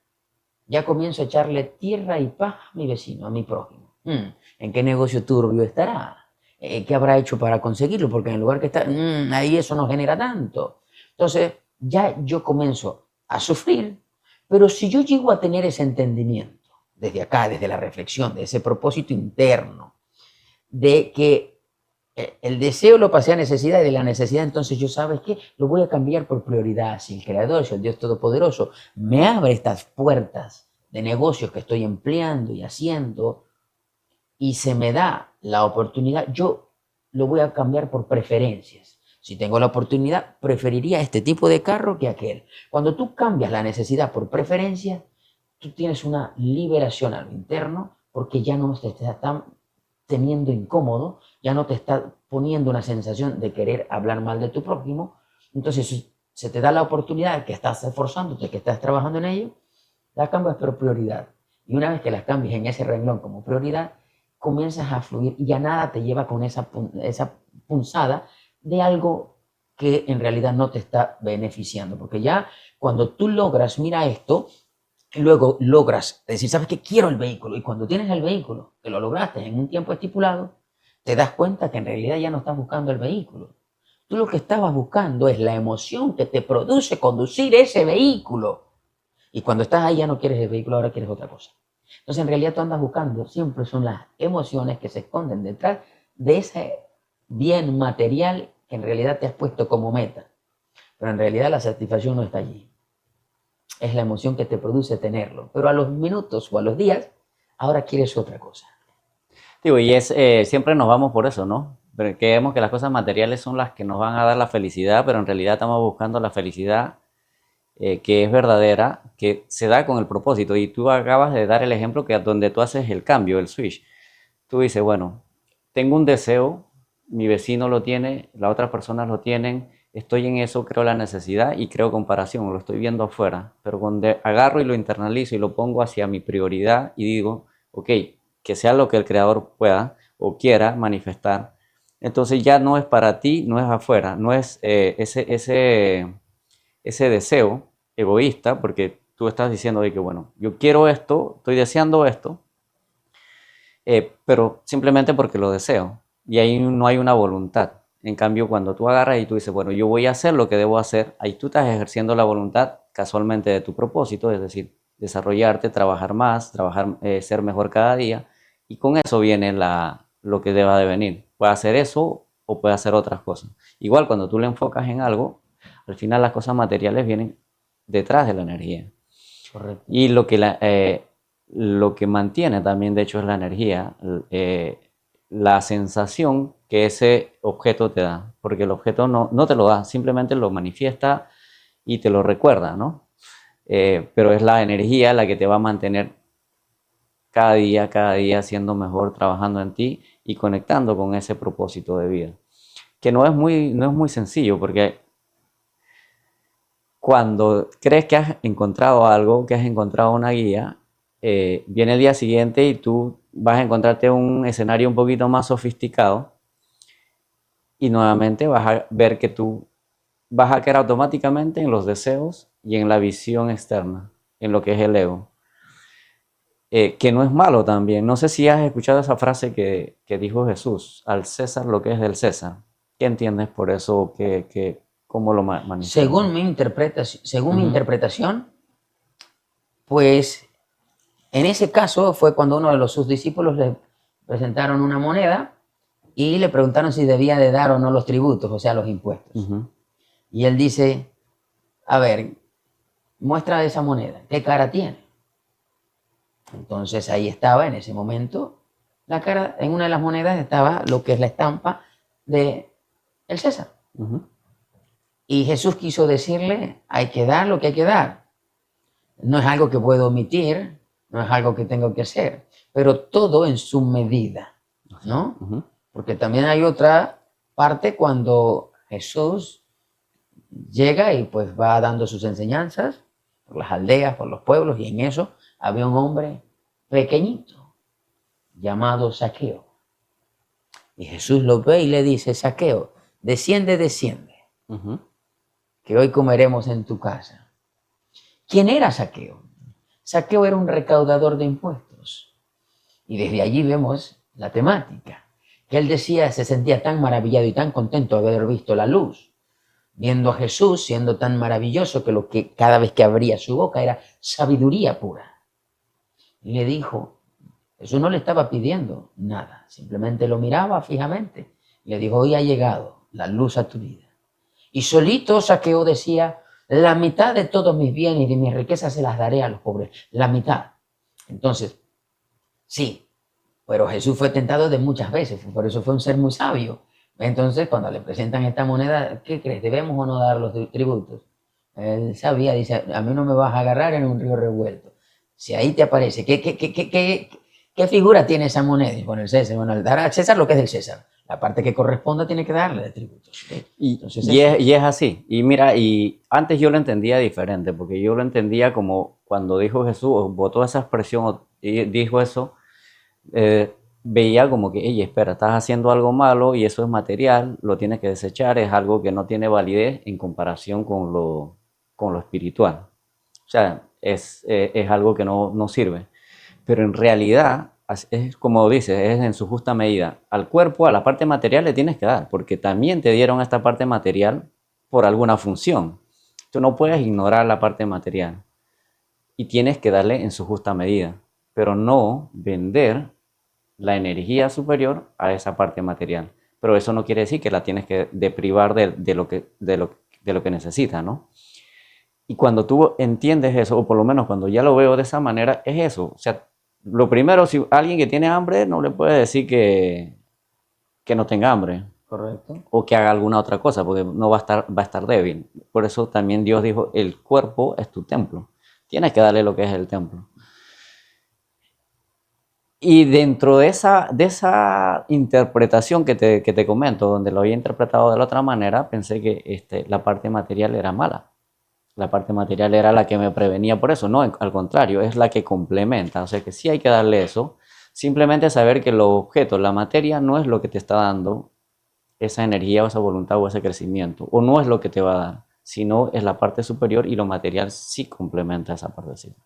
Speaker 1: Ya comienzo a echarle tierra y paja a mi vecino, a mi prójimo. ¿En qué negocio turbio estará? ¿Qué habrá hecho para conseguirlo? Porque en el lugar que está, ahí eso no genera tanto. Entonces, ya yo comienzo a sufrir, pero si yo llego a tener ese entendimiento, desde acá, desde la reflexión, de ese propósito interno, de que el deseo lo pasé a necesidad y de la necesidad, entonces yo, ¿sabes qué? Lo voy a cambiar por prioridad. Si el Creador, si el Dios Todopoderoso me abre estas puertas de negocios que estoy empleando y haciendo y se me da la oportunidad, yo lo voy a cambiar por preferencias. Si tengo la oportunidad, preferiría este tipo de carro que aquel. Cuando tú cambias la necesidad por preferencia, tú tienes una liberación a lo interno porque ya no te está tan teniendo incómodo, ya no te está poniendo una sensación de querer hablar mal de tu prójimo, entonces se te da la oportunidad que estás esforzándote, que estás trabajando en ello, la cambias por prioridad. Y una vez que las cambias en ese renglón como prioridad, comienzas a fluir y ya nada te lleva con esa punzada de algo que en realidad no te está beneficiando. Porque ya cuando tú logras, mira esto, luego logras decir, ¿sabes qué? Quiero el vehículo. Y cuando tienes el vehículo, que lo lograste en un tiempo estipulado, te das cuenta que en realidad ya no estás buscando el vehículo. Tú lo que estabas buscando es la emoción que te produce conducir ese vehículo. Y cuando estás ahí ya no quieres el vehículo, ahora quieres otra cosa. Entonces en realidad tú andas buscando, siempre son las emociones que se esconden detrás de ese bien material que en realidad te has puesto como meta. Pero en realidad la satisfacción no está allí. Es la emoción que te produce tenerlo. Pero a los minutos o a los días, ahora quieres otra cosa.
Speaker 2: Digo, y siempre nos vamos por eso, ¿no? Pero creemos que las cosas materiales son las que nos van a dar la felicidad, pero en realidad estamos buscando la felicidad que es verdadera, que se da con el propósito. Y tú acabas de dar el ejemplo que donde tú haces el cambio, el switch. Tú dices, bueno, tengo un deseo, mi vecino lo tiene, las otras personas lo tienen, estoy en eso, creo la necesidad y creo comparación, lo estoy viendo afuera, pero cuando agarro y lo internalizo y lo pongo hacia mi prioridad y digo, ok, que sea lo que el creador pueda o quiera manifestar, entonces ya no es para ti, no es afuera, no es ese deseo egoísta, porque tú estás diciendo de que, bueno, yo quiero esto, estoy deseando esto, pero simplemente porque lo deseo. Y ahí no hay una voluntad. En cambio, cuando tú agarras y tú dices, bueno, yo voy a hacer lo que debo hacer, ahí tú estás ejerciendo la voluntad casualmente de tu propósito, es decir, desarrollarte, trabajar más, ser mejor cada día. Y con eso viene lo que deba de venir. Puede hacer eso o puede hacer otras cosas. Igual cuando tú le enfocas en algo, al final las cosas materiales vienen detrás de la energía.
Speaker 1: Correcto.
Speaker 2: Y lo que mantiene también, de hecho, es la energía, la sensación que ese objeto te da, porque el objeto no te lo da, simplemente lo manifiesta y te lo recuerda, ¿no? Pero es la energía la que te va a mantener cada día siendo mejor, trabajando en ti y conectando con ese propósito de vida. Que no es muy sencillo, porque cuando crees que has encontrado algo, que has encontrado una guía, viene el día siguiente y tú vas a encontrarte un escenario un poquito más sofisticado y nuevamente vas a ver que tú vas a caer automáticamente en los deseos y en la visión externa, en lo que es el ego. Que no es malo también. No sé si has escuchado esa frase que dijo Jesús, al César lo que es del César. ¿Qué entiendes por eso? ¿Cómo lo manifiestas?
Speaker 1: Según mi interpretación, pues en ese caso fue cuando uno de sus discípulos le presentaron una moneda y le preguntaron si debía de dar o no los tributos, o sea, los impuestos. Y él dice, a ver, muestra esa moneda, ¿qué cara tiene? Entonces ahí estaba en ese momento la cara, en una de las monedas estaba lo que es la estampa de el César. Y Jesús quiso decirle, hay que dar lo que hay que dar. No es algo que puedo omitir, no es algo que tengo que hacer, pero todo en su medida, ¿no? Porque también hay otra parte cuando Jesús llega y pues va dando sus enseñanzas por las aldeas, por los pueblos, y en eso había un hombre pequeñito llamado Zaqueo. Y Jesús lo ve y le dice, Zaqueo, desciende, desciende, que hoy comeremos en tu casa. ¿Quién era Zaqueo? Zaqueo era un recaudador de impuestos. Y desde allí vemos la temática, que él decía, se sentía tan maravillado y tan contento de haber visto la luz, viendo a Jesús siendo tan maravilloso que lo que cada vez que abría su boca era sabiduría pura. Y le dijo, Jesús no le estaba pidiendo nada, simplemente lo miraba fijamente. Y le dijo, hoy ha llegado la luz a tu vida. Y solito Zaqueo decía, la mitad de todos mis bienes y de mis riquezas se las daré a los pobres, la mitad. Entonces, sí, pero Jesús fue tentado de muchas veces, por eso fue un ser muy sabio. Entonces, cuando le presentan esta moneda, ¿qué crees? ¿Debemos o no dar los tributos? Él sabía, dice, a mí no me vas a agarrar en un río revuelto. Si ahí te aparece, ¿qué figura tiene esa moneda? Y bueno, el César, bueno, dar a César lo que es del César. La parte que corresponda tiene que darle de tributos. ¿Sí?
Speaker 2: Entonces, y es así. Y mira, y antes yo lo entendía diferente, porque yo lo entendía como cuando dijo Jesús, votó esa expresión y dijo eso, veía como que, ey, espera, estás haciendo algo malo y eso es material, lo tienes que desechar, es algo que no tiene validez en comparación con lo espiritual. O sea, es algo que no sirve. Pero en realidad, es como dices, es en su justa medida. Al cuerpo, a la parte material le tienes que dar, porque también te dieron esta parte material por alguna función. Tú no puedes ignorar la parte material y tienes que darle en su justa medida, pero no vender la energía superior a esa parte material. Pero eso no quiere decir que la tienes que deprivar de lo que necesita, ¿no? Y cuando tú entiendes eso, o por lo menos cuando ya lo veo de esa manera, es eso. O sea, lo primero, si alguien que tiene hambre, no le puede decir que no tenga hambre.
Speaker 1: Correcto.
Speaker 2: O que haga alguna otra cosa, porque no va a estar débil. Por eso también Dios dijo, el cuerpo es tu templo. Tienes que darle lo que es el templo. Y dentro de esa interpretación que te comento, donde lo había interpretado de la otra manera, pensé que la parte material era mala. La parte material era la que me prevenía por eso. No, al contrario, es la que complementa. O sea que sí hay que darle eso. Simplemente saber que los objetos, la materia, no es lo que te está dando esa energía o esa voluntad o ese crecimiento. O no es lo que te va a dar, sino es la parte superior y lo material sí complementa esa partecita.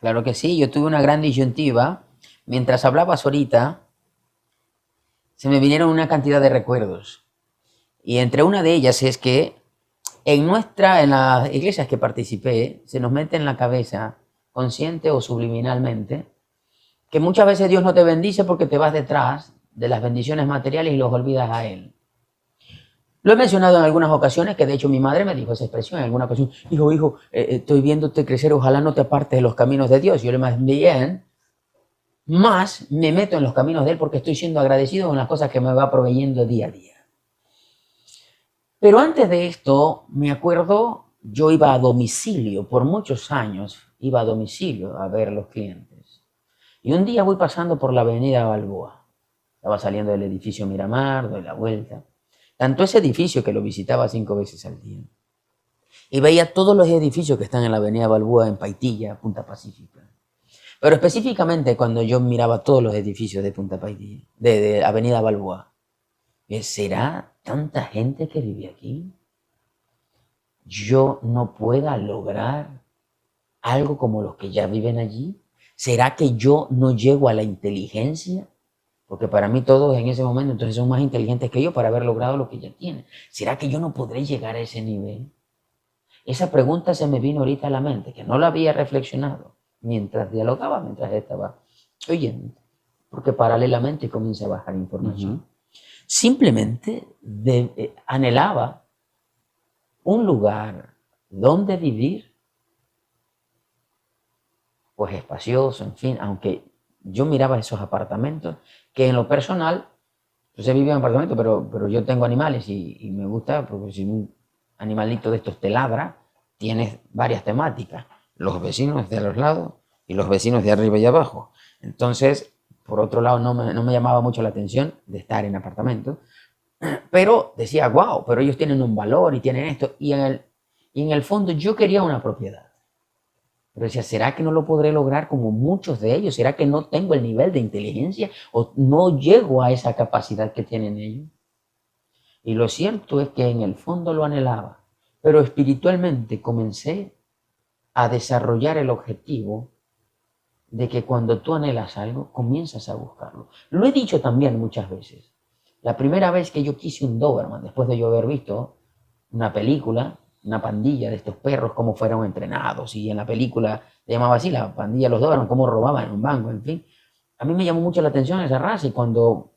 Speaker 1: Claro que sí, yo tuve una gran disyuntiva. Mientras hablabas ahorita, se me vinieron una cantidad de recuerdos. Y entre una de ellas es que en las iglesias que participé, se nos mete en la cabeza, consciente o subliminalmente, que muchas veces Dios no te bendice porque te vas detrás de las bendiciones materiales y los olvidas a Él. Lo he mencionado en algunas ocasiones, que de hecho mi madre me dijo esa expresión en alguna ocasión. Hijo, estoy viéndote crecer, ojalá no te apartes de los caminos de Dios. Yo le más bien, más me meto en los caminos de Él porque estoy siendo agradecido con las cosas que me va proveyendo día a día. Pero antes de esto, me acuerdo, yo iba a domicilio, por muchos años iba a domicilio a ver a los clientes. Y un día voy pasando por la avenida Balboa. Estaba saliendo del edificio Miramar, doy la vuelta. Tanto ese edificio que lo visitaba 5 veces al día. Y veía todos los edificios que están en la avenida Balboa, en Paitilla, Punta Pacífica. Pero específicamente cuando yo miraba todos los edificios de Punta Paitilla, de avenida Balboa, ¿será tanta gente que vive aquí? ¿Yo no pueda lograr algo como los que ya viven allí? ¿Será que yo no llego a la inteligencia? Porque para mí todos en ese momento entonces son más inteligentes que yo para haber logrado lo que ya tienen. ¿Será que yo no podré llegar a ese nivel? Esa pregunta se me vino ahorita a la mente, que no la había reflexionado mientras dialogaba, mientras estaba oyendo. Porque paralelamente comienza a bajar información. Simplemente anhelaba un lugar donde vivir, pues espacioso, en fin, aunque yo miraba esos apartamentos, que en lo personal, yo vivo en apartamento, pero yo tengo animales y me gusta, porque si un animalito de estos te ladra, tienes varias temáticas, los vecinos de los lados y los vecinos de arriba y abajo. Entonces, por otro lado, no me llamaba mucho la atención de estar en apartamento, pero decía, wow, pero ellos tienen un valor y tienen esto, y en el fondo yo quería una propiedad. Pero decía, ¿será que no lo podré lograr como muchos de ellos? ¿Será que no tengo el nivel de inteligencia o no llego a esa capacidad que tienen ellos? Y lo cierto es que en el fondo lo anhelaba, pero espiritualmente comencé a desarrollar el objetivo de que cuando tú anhelas algo, comienzas a buscarlo. Lo he dicho también muchas veces. La primera vez que yo quise un Doberman, después de yo haber visto una película, una pandilla de estos perros, cómo fueron entrenados, y en la película se llamaba así, la pandilla de los Doberman, cómo robaban en un banco, en fin. A mí me llamó mucho la atención esa raza, y cuando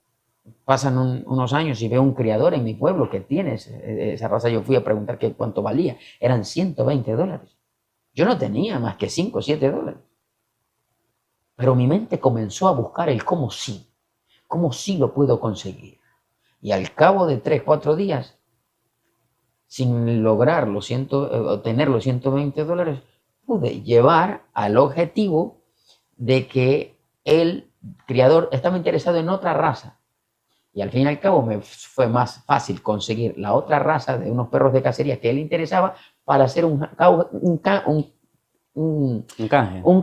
Speaker 1: pasan unos años y veo un criador en mi pueblo que tiene esa raza, yo fui a preguntar cuánto valía. Eran $120. Yo no tenía más que 5 o 7 dólares. Pero mi mente comenzó a buscar el cómo sí lo puedo conseguir. Y al cabo de 3, 4 días, sin lograrlo, obtener los $120, pude llevar al objetivo de que el criador estaba interesado en otra raza. Y al fin y al cabo me fue más fácil conseguir la otra raza de unos perros de cacería que él interesaba para hacer un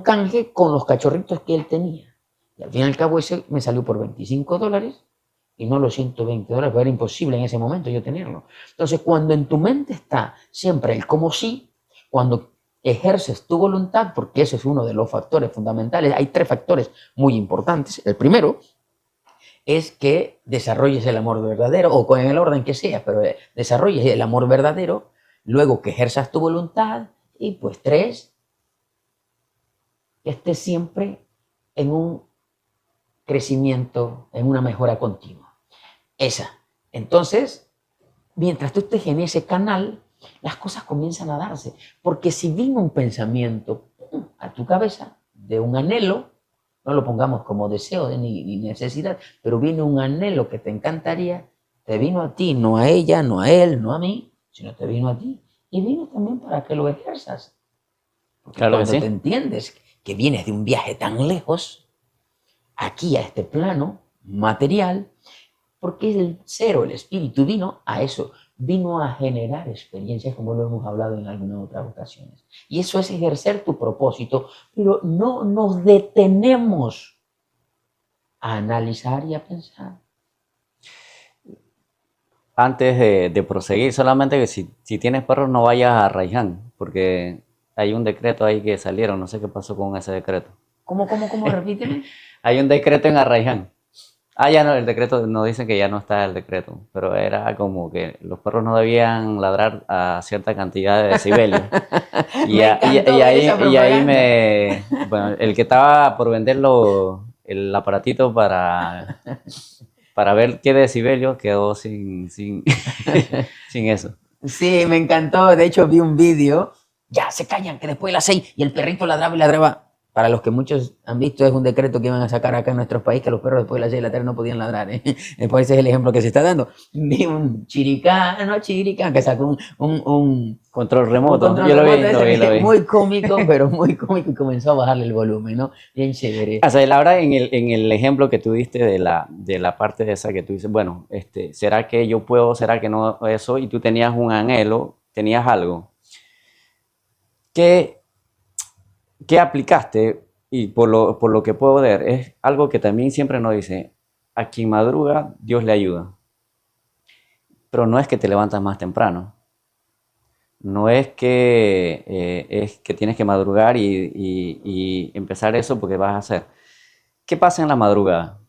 Speaker 1: canje con los cachorritos que él tenía. Y al fin y al cabo ese me salió por $25 y no los $120, porque era imposible en ese momento yo tenerlo. Entonces, cuando en tu mente está siempre el cómo sí, cuando ejerces tu voluntad, porque ese es uno de los factores fundamentales, hay 3 factores muy importantes. El primero es que desarrolles el amor verdadero, o con el orden que sea, pero desarrolles el amor verdadero, luego que ejerzas tu voluntad, y pues 3, que estés siempre en un crecimiento, en una mejora continua. Esa. Entonces, mientras tú estés en ese canal, las cosas comienzan a darse. Porque si vino un pensamiento a tu cabeza de un anhelo, no lo pongamos como deseo ni necesidad, pero viene un anhelo que te encantaría, te vino a ti, no a ella, no a él, no a mí, sino te vino a ti. Y vino también para que lo ejerzas. Porque
Speaker 2: claro
Speaker 1: cuando
Speaker 2: que sí.
Speaker 1: te entiendes que vienes de un viaje tan lejos, aquí a este plano material, porque el ser o el espíritu vino a eso, vino a generar experiencias, como lo hemos hablado en algunas otras ocasiones. Y eso es ejercer tu propósito, pero no nos detenemos a analizar y a pensar.
Speaker 2: Antes de proseguir, solamente que si tienes perros no vayas a Arraiján, porque hay un decreto ahí que salieron, no sé qué pasó con ese decreto.
Speaker 1: ¿Cómo? Repíteme.
Speaker 2: Hay un decreto en Arraiján. Ya no, el decreto, nos dicen que ya no está el decreto, pero era como que los perros no debían ladrar a cierta cantidad de decibelios. Y bueno, el que estaba por vender el aparatito para para ver qué decibelio quedó sin eso.
Speaker 1: Sí, me encantó. De hecho, vi un vídeo. Ya, se callan, que después de las 6 y el perrito ladraba y ladraba. Para los que muchos han visto, es un decreto que iban a sacar acá en nuestro país, que los perros después de las 6 de la tarde no podían ladrar. Después ese es el ejemplo que se está dando. Vi un chiricán, no chiricán, que sacó un
Speaker 2: Control remoto.
Speaker 1: control
Speaker 2: Yo lo vi,
Speaker 1: remoto
Speaker 2: lo vi, lo vi.
Speaker 1: muy cómico, pero muy cómico, y comenzó a bajarle el volumen, ¿no? Bien chévere.
Speaker 2: O sea, Laura, en el ejemplo que tú diste de la parte de esa que tú dices, bueno, ¿será que yo puedo, será que no eso? Y tú tenías un anhelo, tenías algo. ¿Qué, qué aplicaste? Y por lo que puedo ver, es algo que también siempre nos dice, a quien madruga, Dios le ayuda. Pero no es que te levantas más temprano. No es que tienes que madrugar y empezar eso porque vas a hacer. ¿Qué pasa en la madrugada?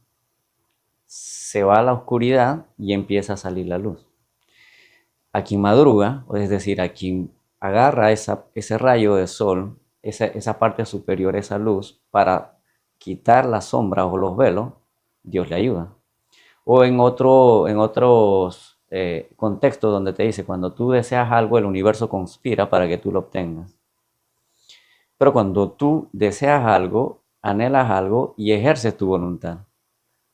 Speaker 2: Se va a la oscuridad y empieza a salir la luz. A quien madruga, es decir, a quien agarra ese rayo de sol, esa parte superior, esa luz, para quitar las sombras o los velos, Dios le ayuda. O en otros contextos donde te dice, cuando tú deseas algo, el universo conspira para que tú lo obtengas. Pero cuando tú deseas algo, anhelas algo y ejerces tu voluntad.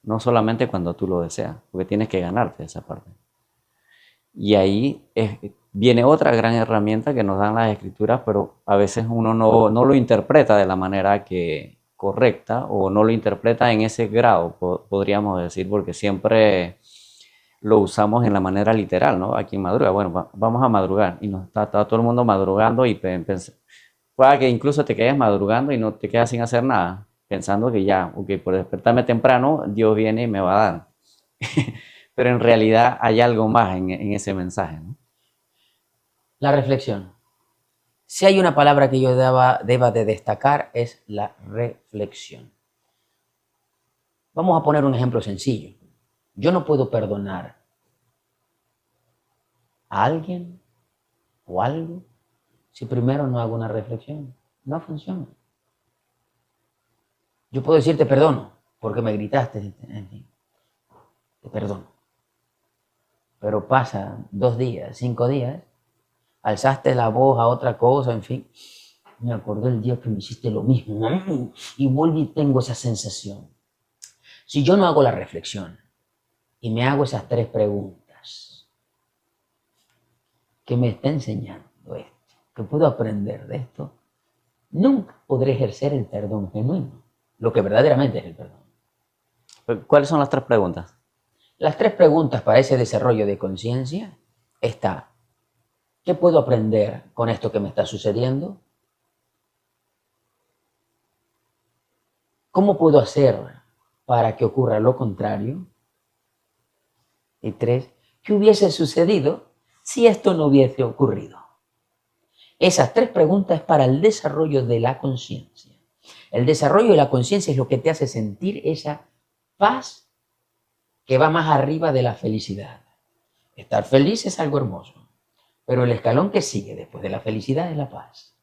Speaker 2: No solamente cuando tú lo deseas, porque tienes que ganarte esa parte. Y ahí viene otra gran herramienta que nos dan las escrituras, pero a veces uno no lo interpreta de la manera correcta o no lo interpreta en ese grado, podríamos decir, porque siempre lo usamos en la manera literal, ¿no? Aquí en madruga, bueno, vamos a madrugar y no está todo el mundo madrugando y pueda que incluso te quedes madrugando y no te quedas sin hacer nada, pensando que ya, ok, por despertarme temprano, Dios viene y me va a dar. Pero en realidad hay algo más en ese mensaje, ¿no?
Speaker 1: La reflexión. Si hay una palabra que yo deba de destacar, es la reflexión. Vamos a poner un ejemplo sencillo. Yo no puedo perdonar a alguien o algo si primero no hago una reflexión. No funciona. Yo puedo decirte perdono porque me gritaste, en fin, te perdono. Pero pasan 2 días, 5 días, alzaste la voz a otra cosa, en fin. Me acordé el día que me hiciste lo mismo y vuelvo y tengo esa sensación. Si yo no hago la reflexión y me hago esas 3 preguntas, ¿qué me está enseñando esto? ¿Qué puedo aprender de esto? Nunca podré ejercer el perdón genuino, lo que verdaderamente es el perdón.
Speaker 2: ¿Cuáles son las 3 preguntas?
Speaker 1: Las 3 preguntas para ese desarrollo de conciencia está: ¿qué puedo aprender con esto que me está sucediendo? ¿Cómo puedo hacer para que ocurra lo contrario? Y 3, ¿qué hubiese sucedido si esto no hubiese ocurrido? Esas 3 preguntas para el desarrollo de la conciencia. El desarrollo de la conciencia es lo que te hace sentir esa paz que va más arriba de la felicidad. Estar feliz es algo hermoso, pero el escalón que sigue después de la felicidad es la paz.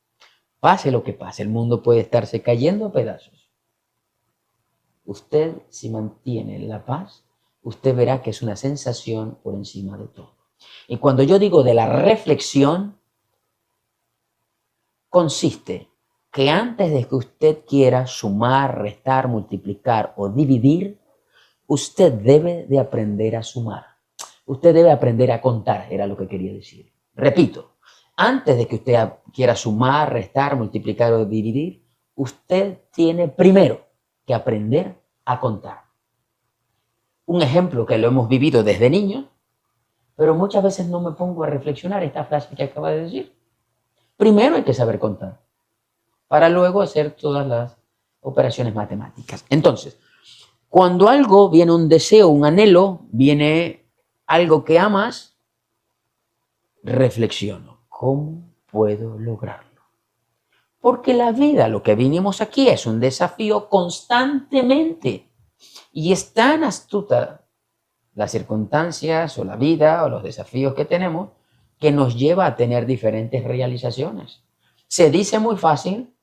Speaker 1: Pase lo que pase, el mundo puede estarse cayendo a pedazos. Usted, si mantiene la paz, usted verá que es una sensación por encima de todo. Y cuando yo digo de la reflexión, consiste que antes de que usted quiera sumar, restar, multiplicar o dividir, usted debe de aprender a sumar. Usted debe aprender a contar, era lo que quería decir. Repito, antes de que usted quiera sumar, restar, multiplicar o dividir, usted tiene primero que aprender a contar. Un ejemplo que lo hemos vivido desde niños, pero muchas veces no me pongo a reflexionar esta frase que acaba de decir. Primero hay que saber contar, para luego hacer todas las operaciones matemáticas. Entonces, cuando algo viene un deseo, un anhelo, viene algo que amas, reflexiono. ¿Cómo puedo lograrlo? Porque la vida, lo que vinimos aquí, es un desafío constantemente. Y es tan astuta las circunstancias o la vida o los desafíos que tenemos que nos lleva a tener diferentes realizaciones. Se dice muy fácil,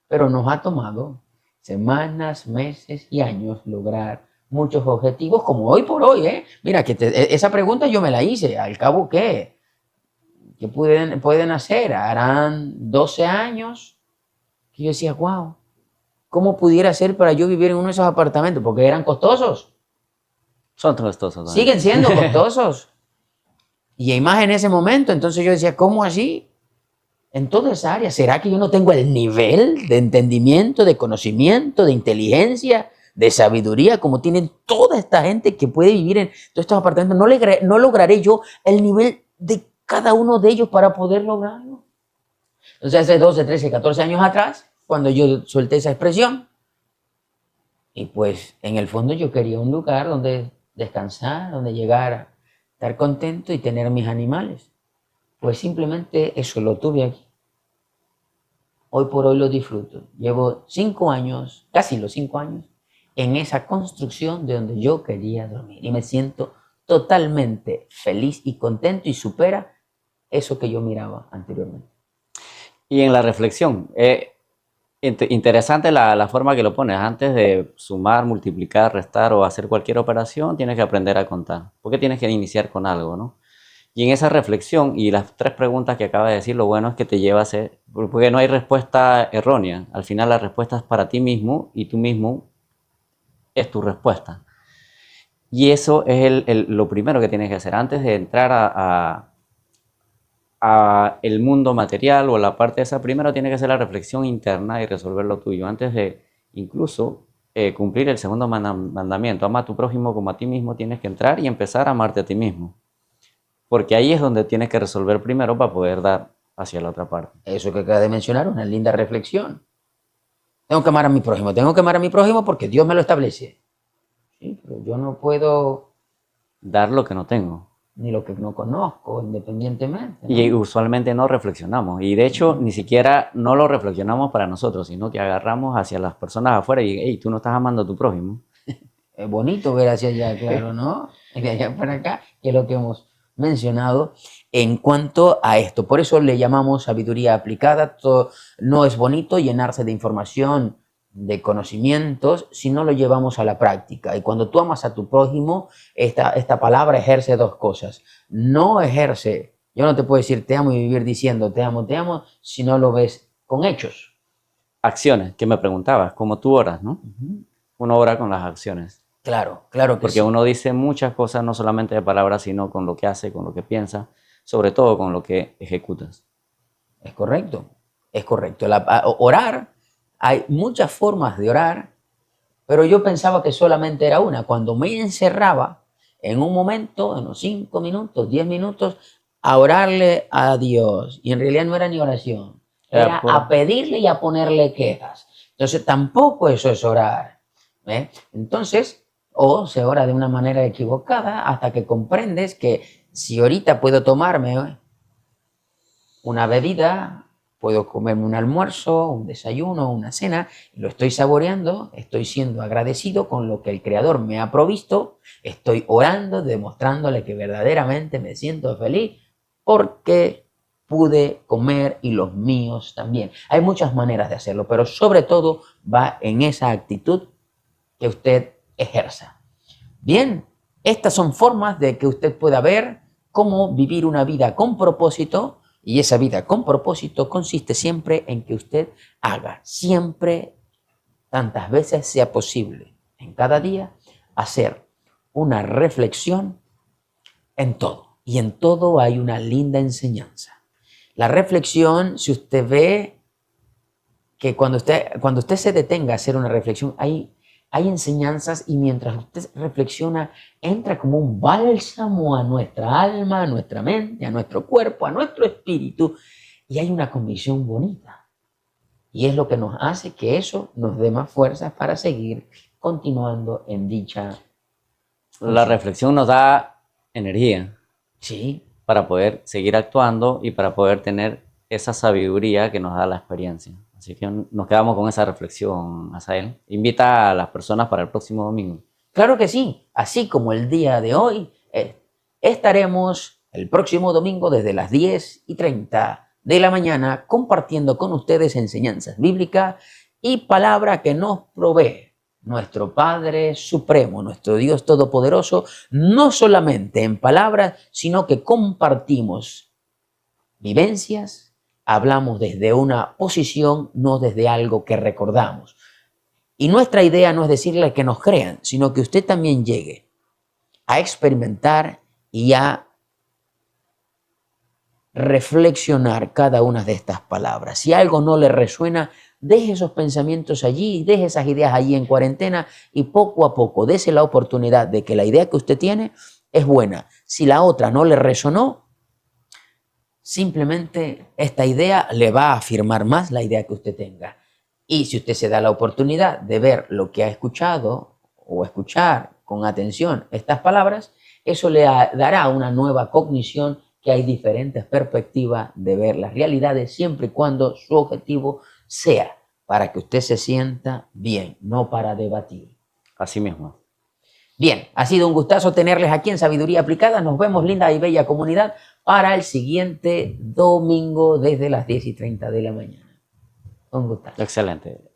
Speaker 1: pero nos ha tomado semanas, meses y años lograr muchos objetivos, como hoy por hoy, ¿eh? Mira, esa pregunta yo me la hice. Al cabo, ¿qué pueden hacer? Harán 12 años que yo decía, wow, ¿cómo pudiera ser para yo vivir en uno de esos apartamentos? Porque eran costosos.
Speaker 2: Son costosos también.
Speaker 1: Siguen siendo costosos. Y más en ese momento, entonces yo decía, ¿cómo así? En toda esa área, ¿será que yo no tengo el nivel de entendimiento, de conocimiento, de inteligencia, de sabiduría, como tienen toda esta gente que puede vivir en todos estos apartamentos? No lograré yo el nivel de cada uno de ellos para poder lograrlo. Entonces, hace 12, 13, 14 años atrás, cuando yo solté esa expresión, y pues en el fondo yo quería un lugar donde descansar, donde llegar a estar contento y tener mis animales. Pues simplemente eso lo tuve aquí. Hoy por hoy lo disfruto. Llevo 5 años, casi los 5 años, en esa construcción de donde yo quería dormir. Y me siento totalmente feliz y contento y supera eso que yo miraba anteriormente.
Speaker 2: Y en la reflexión, interesante la forma que lo pones. Antes de sumar, multiplicar, restar o hacer cualquier operación, tienes que aprender a contar. Porque tienes que iniciar con algo, ¿no? Y en esa reflexión y las 3 preguntas que acabas de decir, lo bueno es que te lleva a ser, porque no hay respuesta errónea. Al final la respuesta es para ti mismo y tú mismo es tu respuesta. Y eso es lo primero que tienes que hacer. Antes de entrar a el mundo material o la parte esa, primero tienes que hacer la reflexión interna y resolver lo tuyo. Antes de incluso cumplir el segundo mandamiento, ama a tu prójimo como a ti mismo, tienes que entrar y empezar a amarte a ti mismo. Porque ahí es donde tienes que resolver primero para poder dar hacia la otra parte.
Speaker 1: Eso que acabas de mencionar, una linda reflexión. Tengo que amar a mi prójimo porque Dios me lo establece. Sí, pero yo no puedo
Speaker 2: dar lo que no tengo.
Speaker 1: Ni lo que no conozco, independientemente, ¿no?
Speaker 2: Y usualmente no reflexionamos. Y de hecho, ni siquiera no lo reflexionamos para nosotros, sino que agarramos hacia las personas afuera y, hey, tú no estás amando a tu prójimo.
Speaker 1: Es bonito ver hacia allá, claro, ¿no? Y de allá para acá, que es lo que hemos mencionado en cuanto a esto. Por eso le llamamos sabiduría aplicada. No es bonito llenarse de información, de conocimientos, si no lo llevamos a la práctica. Y cuando tú amas a tu prójimo, esta palabra ejerce 2 cosas. No ejerce, yo no te puedo decir te amo y vivir diciendo te amo, si no lo ves con hechos.
Speaker 2: Acciones, que me preguntabas, como tú oras, ¿no? Uno ora con las acciones.
Speaker 1: Claro, claro que
Speaker 2: porque
Speaker 1: sí.
Speaker 2: Uno dice muchas cosas, no solamente de palabras, sino con lo que hace, con lo que piensa, sobre todo con lo que ejecutas.
Speaker 1: Es correcto, es correcto. Orar, hay muchas formas de orar, pero yo pensaba que solamente era una. Cuando me encerraba en un momento, en unos 5 minutos, 10 minutos, a orarle a Dios. Y en realidad no era ni oración, era a pedirle y a ponerle quejas. Entonces tampoco eso es orar. Entonces, o se ora de una manera equivocada hasta que comprendes que si ahorita puedo tomarme una bebida, puedo comerme un almuerzo, un desayuno, una cena, y lo estoy saboreando, estoy siendo agradecido con lo que el Creador me ha provisto, estoy orando, demostrándole que verdaderamente me siento feliz porque pude comer y los míos también. Hay muchas maneras de hacerlo, pero sobre todo va en esa actitud que usted ejerza. Bien, estas son formas de que usted pueda ver cómo vivir una vida con propósito, y esa vida con propósito consiste siempre en que usted haga siempre, tantas veces sea posible, en cada día, hacer una reflexión en todo. Y en todo hay una linda enseñanza. La reflexión, si usted ve que cuando usted se detenga a hacer una reflexión, hay enseñanzas, y mientras usted reflexiona, entra como un bálsamo a nuestra alma, a nuestra mente, a nuestro cuerpo, a nuestro espíritu, y hay una convicción bonita. Y es lo que nos hace que eso nos dé más fuerzas para seguir continuando en dicha.
Speaker 2: La reflexión nos da energía.
Speaker 1: Sí.
Speaker 2: Para poder seguir actuando y para poder tener esa sabiduría que nos da la experiencia. Así que nos quedamos con esa reflexión, Asael. Invita a las personas para el próximo domingo.
Speaker 1: Claro que sí. Así como el día de hoy, estaremos el próximo domingo desde las 10:30 de la mañana compartiendo con ustedes enseñanzas bíblicas y palabra que nos provee nuestro Padre Supremo, nuestro Dios Todopoderoso, no solamente en palabras, sino que compartimos vivencias, hablamos desde una posición, no desde algo que recordamos. Y nuestra idea no es decirle que nos crean, sino que usted también llegue a experimentar y a reflexionar cada una de estas palabras. Si algo no le resuena, deje esos pensamientos allí, deje esas ideas allí en cuarentena y poco a poco dése la oportunidad de que la idea que usted tiene es buena. Si la otra no le resonó, simplemente esta idea le va a afirmar más la idea que usted tenga. Y si usted se da la oportunidad de ver lo que ha escuchado o escuchar con atención estas palabras, eso le dará una nueva cognición, que hay diferentes perspectivas de ver las realidades siempre y cuando su objetivo sea para que usted se sienta bien, no para debatir.
Speaker 2: Así mismo.
Speaker 1: Bien, ha sido un gustazo tenerles aquí en Sabiduría Aplicada. Nos vemos, linda y bella comunidad, para el siguiente domingo desde las 10:30 de la mañana. Un gustazo.
Speaker 2: Excelente.